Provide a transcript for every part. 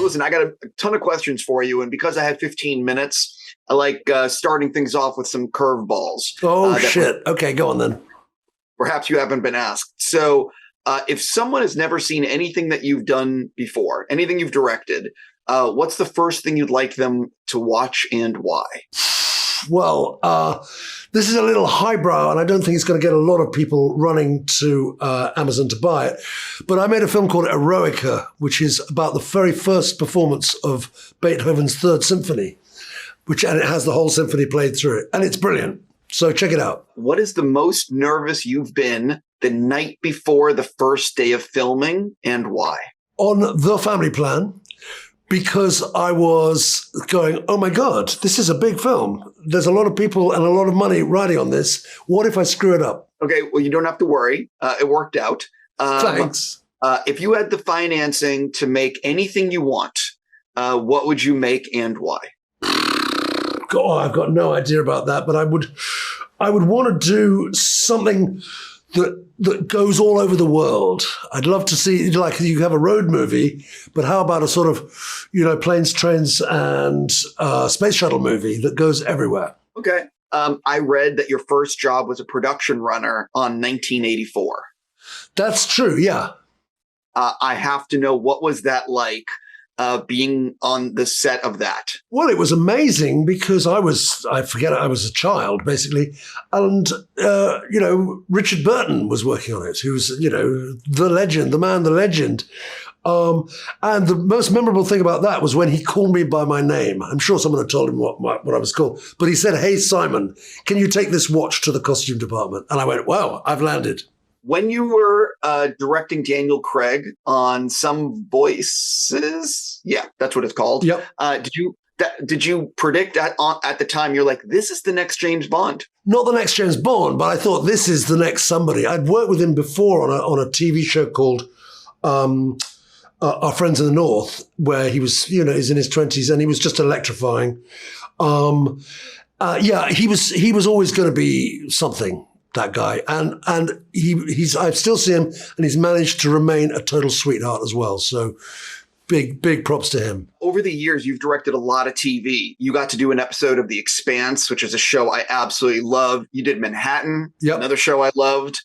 listen, I got a ton of questions for you. And because I had 15 minutes, I like starting things off with some curveballs. Oh, shit. Okay, go on then. Perhaps you haven't been asked. So if someone has never seen anything that you've done before, anything you've directed, what's the first thing you'd like them to watch and why? Well, this is a little highbrow, and I don't think it's going to get a lot of people running to Amazon to buy it. But I made a film called Eroica, which is about the very first performance of Beethoven's Third Symphony, and it has the whole symphony played through it. And it's brilliant. So check it out. What is the most nervous you've been the night before the first day of filming, and why? On The Family Plan, because I was going, oh my God, this is a big film. There's a lot of people and a lot of money riding on this. What if I screw it up? Okay, well, you don't have to worry. It worked out. Thanks. If you had the financing to make anything you want, what would you make and why? God, I've got no idea about that, but I would want to do something that goes all over the world. I'd love to see, like, you have a road movie, but how about a sort of, planes, trains, and space shuttle movie that goes everywhere? Okay. I read that your first job was a production runner on 1984. That's true, yeah. I have to know, what was that like? Being on the set of that? Well, it was amazing because I was a child, basically. And, Richard Burton was working on it, who's, the legend, the man, the legend. And the most memorable thing about that was when he called me by my name. I'm sure someone had told him what I was called. But he said, "Hey, Simon, can you take this watch to the costume department?" And I went, wow, I've landed. When you were directing Daniel Craig on Some Voices, yeah, that's what it's called. Yep. Did you predict at the time, you're like, this is the next James Bond? Not the next James Bond, but I thought this is the next somebody. I'd worked with him before on a TV show called Our Friends in the North, where he was, he's in his 20s, and he was just electrifying. He was always going to be something. That guy, and I still see him, and he's managed to remain a total sweetheart as well. So big props to him. Over the years, you've directed a lot of TV. You got to do an episode of The Expanse, which is a show I absolutely love. You did Manhattan, another show I loved.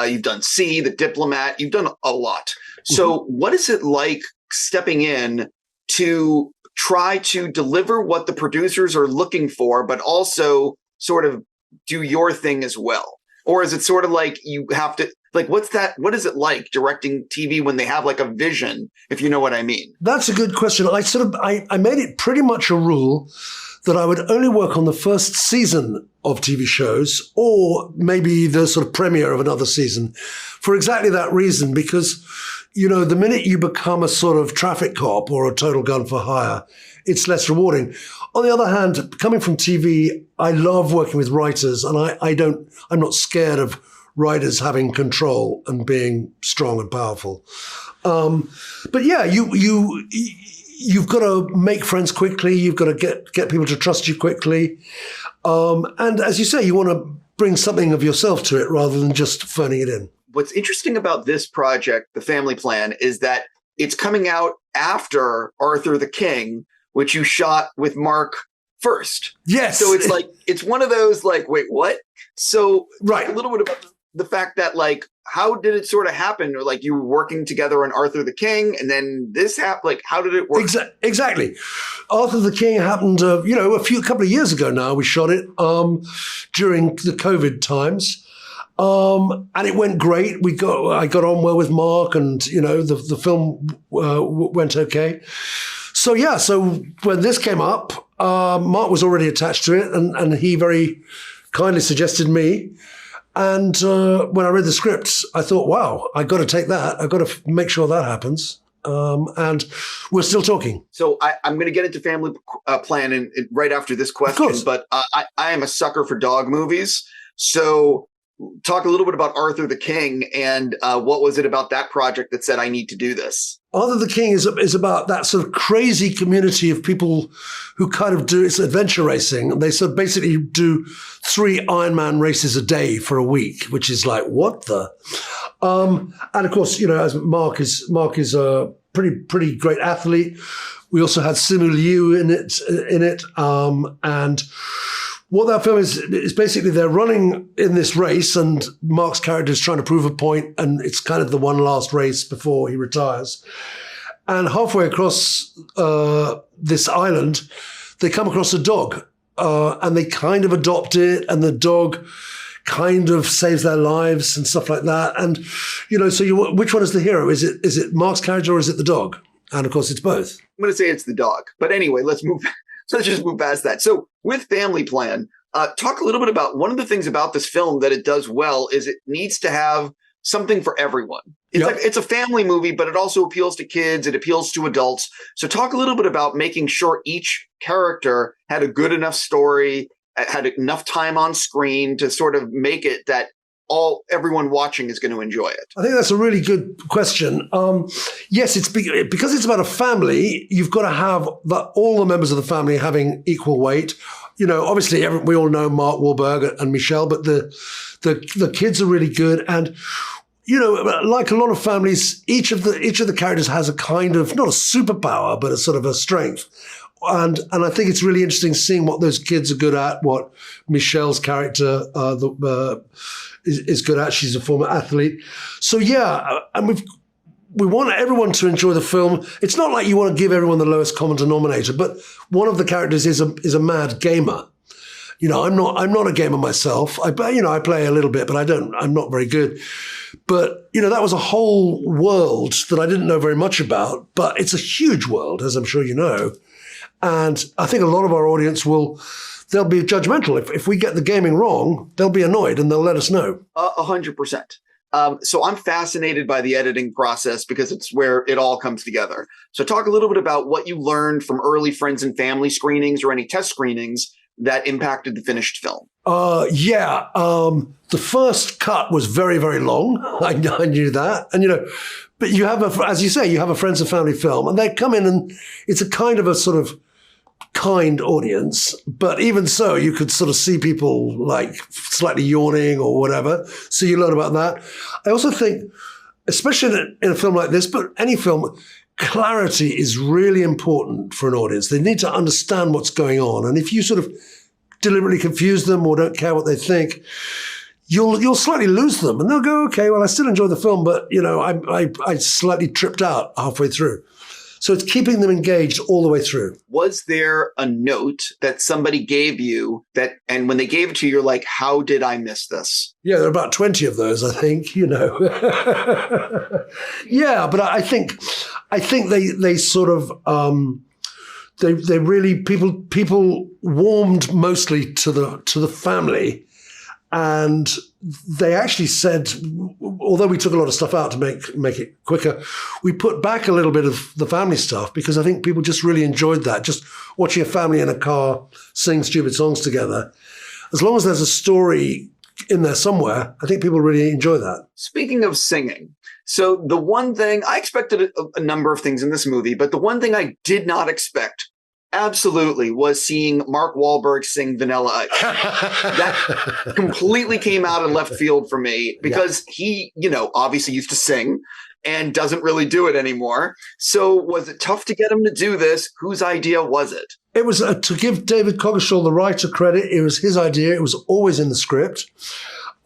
You've done C, The Diplomat. You've done a lot. So what is it like stepping in to try to deliver what the producers are looking for, but also sort of do your thing as well? Or is it sort of like you have to, like, what is it like directing TV when they have like a vision, if you know what I mean? That's a good question. I made it pretty much a rule that I would only work on the first season of TV shows, or maybe the sort of premiere of another season, for exactly that reason, because, the minute you become a sort of traffic cop or a total gun for hire, it's less rewarding. On the other hand, coming from TV, I love working with writers, and I'm not scared of writers having control and being strong and powerful. But yeah, you've got to make friends quickly. You've got to get people to trust you quickly. And as you say, you want to bring something of yourself to it rather than just phoning it in. What's interesting about this project, The Family Plan, is that it's coming out after Arthur the King, which you shot with Mark first. Yes. So it's like, it's one of those like, wait, what? So right. A little bit about the fact that, like, how did it sort of happen? Or like you were working together on Arthur the King, and then this happened. Like, how did it work? Exactly. Arthur the King happened, a couple of years ago now. We shot it during the COVID times. And it went great. I got on well with Mark, and, the film went okay. So when this came up, Mark was already attached to it, and he very kindly suggested me. And when I read the script, I thought, wow, I got to take that. I've got to make sure that happens. And we're still talking. So I'm going to get into Family Plan right after this question, but I am a sucker for dog movies. So talk a little bit about Arthur the King, and what was it about that project that said, I need to do this? Arthur the King is about that sort of crazy community of people who kind of it's adventure racing. And they sort of basically do 3 Ironman races a day for a week, which is like, what the? And of course, as Mark is pretty great athlete. We also had Simu Liu in it. And what that film is basically they're running in this race and Mark's character is trying to prove a point, and it's kind of the one last race before he retires. And halfway across this island, they come across a dog and they kind of adopt it, and the dog kind of saves their lives and stuff like that. And, so which one is the hero? Is it Mark's character or is it the dog? And of course, it's both. I'm going to say it's the dog. But anyway, let's just move past that. So with Family Plan, talk a little bit about one of the things about this film that it does well is it needs to have something for everyone. It's a family movie, but it also appeals to kids. It appeals to adults. So talk a little bit about making sure each character had a good enough story, had enough time on screen to sort of make it that everyone watching is going to enjoy it. I think that's a really good question. Yes, it's because it's about a family. You've got to have all the members of the family having equal weight. Obviously, we all know Mark Wahlberg and Michelle, but the kids are really good. And like a lot of families, each of the characters has a kind of not a superpower, but a sort of a strength. And I think it's really interesting seeing what those kids are good at, what Michelle's character is good at. She's a former athlete. So yeah, and we want everyone to enjoy the film. It's not like you want to give everyone the lowest common denominator, but one of the characters is a mad gamer. I'm not a gamer myself. I play a little bit, but I'm not very good. But, that was a whole world that I didn't know very much about, but it's a huge world, as I'm sure you know. And I think a lot of our audience they'll be judgmental. If we get the gaming wrong, they'll be annoyed and they'll let us know. 100%. So I'm fascinated by the editing process because it's where it all comes together. So talk a little bit about what you learned from early friends and family screenings or any test screenings that impacted the finished film. The first cut was very, very long. I knew that. And, but you have as you say, you have a friends and family film and they come in and it's a kind of a sort of kind audience, but even so, you could sort of see people like slightly yawning or whatever. So you learn about that. I also think, especially in a film like this, but any film, clarity is really important for an audience. They need to understand what's going on. And if you sort of deliberately confuse them or don't care what they think, you'll slightly lose them and they'll go, okay, well, I still enjoy the film, but I slightly tripped out halfway through. So it's keeping them engaged all the way through. Was there a note that somebody gave you and when they gave it to you, you're like, how did I miss this? Yeah, there are about 20 of those, I think, Yeah, but I think they sort of, they really, people warmed mostly to the family. And they actually said, although we took a lot of stuff out to make it quicker, we put back a little bit of the family stuff because I think people just really enjoyed that. Just watching a family in a car sing stupid songs together. As long as there's a story in there somewhere, I think people really enjoy that. Speaking of singing, so the one thing, I expected a number of things in this movie, but the one thing I did not expect absolutely was seeing Mark Wahlberg sing Vanilla Ice. That completely came out of left field for me because he, obviously used to sing and doesn't really do it anymore. So was it tough to get him to do this? Whose idea was it? It was to give David Coggeshall, the writer, credit. It was his idea. It was always in the script.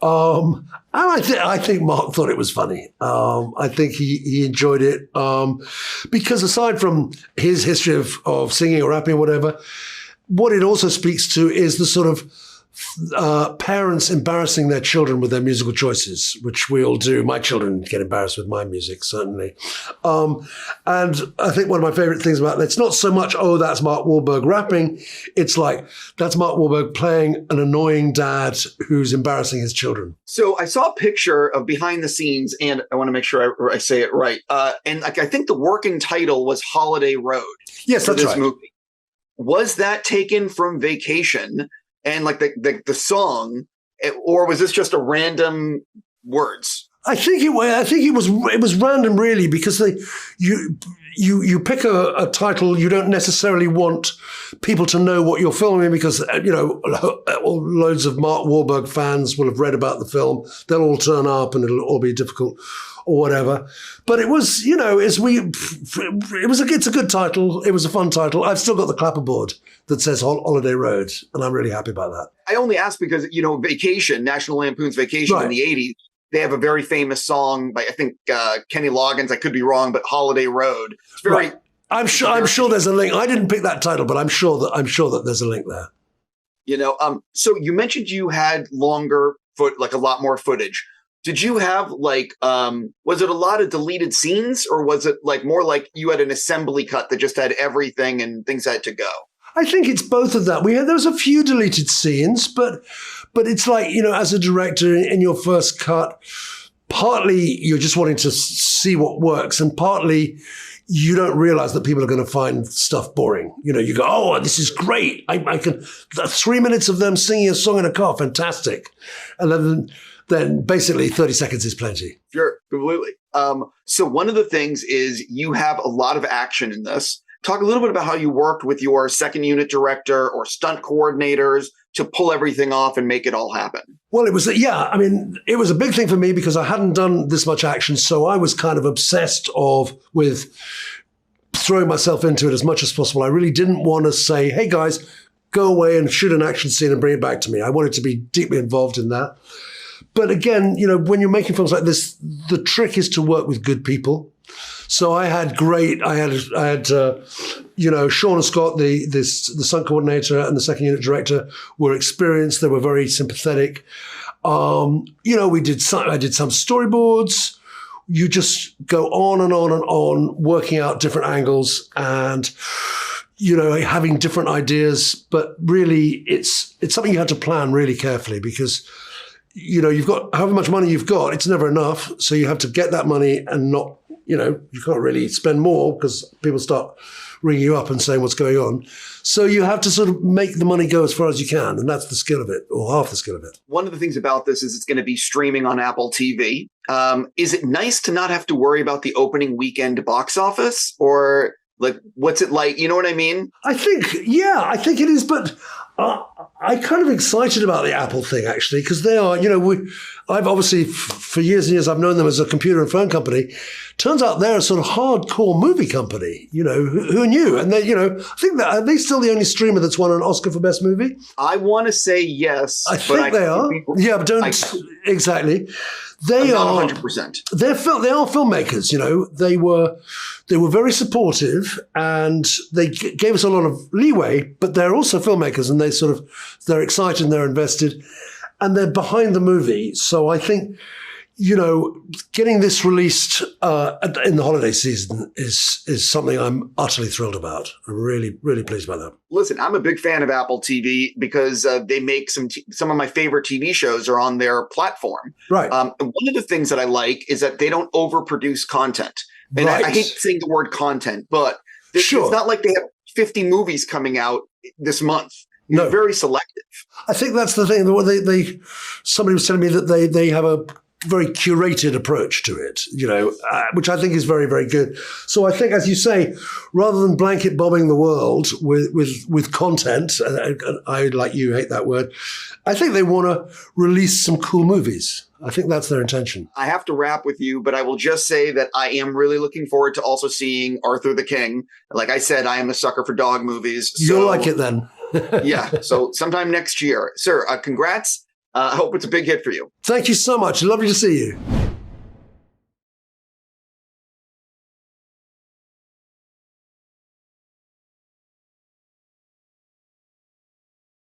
And I think Mark thought it was funny. I think he enjoyed it because aside from his history of singing or rapping or whatever, what it also speaks to is the sort of parents embarrassing their children with their musical choices, which we all do. My children get embarrassed with my music, certainly. And I think one of my favorite things about it, it's not so much, that's Mark Wahlberg rapping. It's like, that's Mark Wahlberg playing an annoying dad who's embarrassing his children. So I saw a picture of behind the scenes, and I want to make sure I say it right. And I think the working title was Holiday Road. Yes, that's right. Movie. Was that taken from Vacation? And like the song, or was this just a random words? I think it was random, really, because you pick a title, you don't necessarily want people to know what you're filming because loads of Mark Wahlberg fans will have read about the film. They'll all turn up, and it'll all be difficult or whatever. But it was, it's a good title. It was a fun title. I've still got the clapperboard that says Holiday Road, and I'm really happy about that. I only ask because, Vacation, National Lampoon's Vacation in the 80s, they have a very famous song by, I think, Kenny Loggins. I could be wrong, but Holiday Road. It's very... Right. I'm sure there's a link. I didn't pick that title, but I'm sure that there's a link there. So you mentioned you had longer a lot more footage. Did you have was it a lot of deleted scenes, or was it more like you had an assembly cut that just had everything and things had to go? I think it's both of that. There was a few deleted scenes, but it's as a director in your first cut, partly you're just wanting to see what works, and partly you don't realize that people are going to find stuff boring. You go, oh, this is great. I can 3 minutes of them singing a song in a car, fantastic. And then basically 30 seconds is plenty. Sure, completely. So one of the things is you have a lot of action in this. Talk a little bit about how you worked with your second unit director or stunt coordinators to pull everything off and make it all happen. Well, it was a big thing for me because I hadn't done this much action. So I was kind of obsessed with throwing myself into it as much as possible. I really didn't want to say, hey guys, go away and shoot an action scene and bring it back to me. I wanted to be deeply involved in that. But again, when you're making films like this, the trick is to work with good people. So I had Sean and Scott, the stunt coordinator and the second unit director, were experienced. They were very sympathetic. I did some storyboards. You just go on and on and on, working out different angles and, having different ideas. But really, it's something you had to plan really carefully because, you've got however much money you've got, it's never enough. So you have to get that money and not, you can't really spend more because people start ringing you up and saying what's going on. So you have to sort of make the money go as far as you can. And that's the skill of it, or half the skill of it. One of the things about this is it's going to be streaming on Apple TV. Is it nice to not have to worry about the opening weekend box office, or what's it like? You know what I mean? I think it is. But I'm kind of excited about the Apple thing, actually, because they are, I've obviously, for years and years, I've known them as a computer and phone company. Turns out they're a sort of hardcore movie company, who knew? And they, I think are they still the only streamer that's won an Oscar for Best Movie? I want to say yes. I think they are. Yeah, but don't exactly. They are 100%. They are filmmakers. They were very supportive and they gave us a lot of leeway. But they're also filmmakers, and they're excited and they're invested, and they're behind the movie. So I think getting this released in the holiday season is something I'm utterly thrilled about. I'm really, really pleased about that. Listen, I'm a big fan of Apple TV because they make some of my favorite TV shows are on their platform. Right. And one of the things that I like is that they don't overproduce content. And right. I hate saying the word content, but it's not like they have 50 movies coming out this month. They're very selective. I think that's the thing. Somebody was telling me that they have a very curated approach to it, which I think is very, very good. So I think, as you say, rather than blanket bombing the world with content, and I, like you, hate that word, I think they want to release some cool movies. I think that's their intention. I have to wrap with you, but I will just say that I am really looking forward to also seeing Arthur the King. Like I said, I am a sucker for dog movies. So, you'll like it then. Yeah. So sometime next year. Sir, congrats. I hope it's a big hit for you. Thank you so much. Lovely to see you.